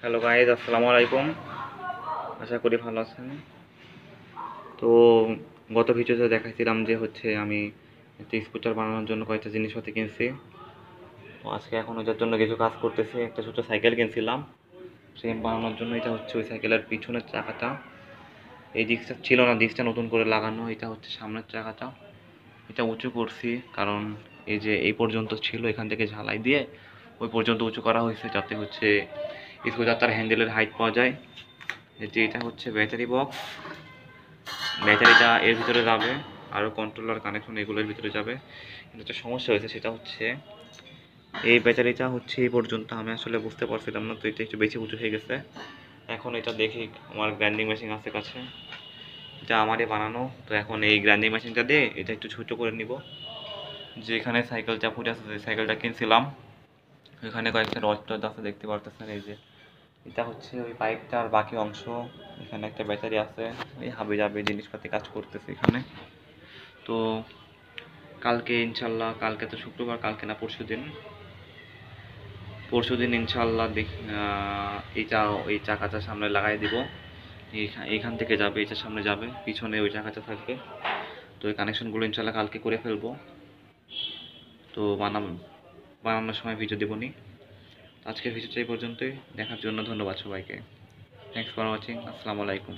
Hello guys, আসসালামু আলাইকুম। আশা করি ভালো আছেন। তো গত ভিডিওতে দেখাইছিলাম যে আমি একটা স্কুটার বানানোর জন্য কয়েকটা জিনিসপাতি কিনছি। তো আজকে এখন ওইটার জন্য কিছু কাজ করতেছি। একটা ছোটো সাইকেল কিনছিলাম ফ্রেম বানানোর জন্য। এটা হচ্ছে ওই সাইকেলের পিছনের চাকাটা। এই ডিস্কটা ছিল না, ডিস্কটা নতুন করে লাগানো। এটা হচ্ছে সামনের চাকাটা। এটা উঁচু করছি কারণ এই যে এই পর্যন্ত ছিল, এখান থেকে ঝালাই দিয়ে ওই পর্যন্ত উঁচু করা হয়েছে যাতে স্কুটারটার হ্যান্ডেলের হাইট পাওয়া যায়। যে এটা হচ্ছে ব্যাটারি বক্স। ব্যাটারিটা এর ভিতরে যাবে, আরও কন্ট্রোলার কানেকশন এগুলোর ভিতরে যাবে। কিন্তু একটা সমস্যা হয়েছে, সেটা হচ্ছে এই ব্যাটারিটা এই পর্যন্ত আমি আসলে বুঝতে পারছিলাম না, তো এটা একটু বেশি উঁচু হয়ে গেছে। এখন এটা দেখি, আমার গ্রাইন্ডিং মেশিন আছে কাছে, এটা আমারই বানানো। তো এখন এই গ্রাইন্ডিং মেশিনটা দিয়ে এটা একটু ছোটো করে নিব। যে এখানে সাইকেলটা ফুটে আছে, যে সাইকেলটা কিনছিলাম এখানে কয়েকটা রড টড আছে, দেখতে পারতেছেন। এই যে এটা হচ্ছে ওই পাইপটার বাকি অংশ। এখানে একটা ব্যাটারি আছে, এই হাবি যাবে জিনিসপাতি কাজ করতেছে এখানে। তো কালকে ইনশাল্লাহ, কালকে তো শুক্রবার, কালকে না পরশু দিন ইনশাল্লাহ এইটা ওই চাকাটা সামনে লাগাই দিব। এইখান থেকে যাবে, এটার সামনে যাবে, পিছনে ওই চাকাটা থাকবে। তো এই কানেকশনগুলো ইনশাল্লাহ কালকে করে ফেলবো। তো বানানোর সময় ভিডিও দেবনি। আজকের ভিডিওটা এই পর্যন্তই। দেখার জন্য ধন্যবাদ সবাইকে। Thanks for watching. আসসালামু আলাইকুম।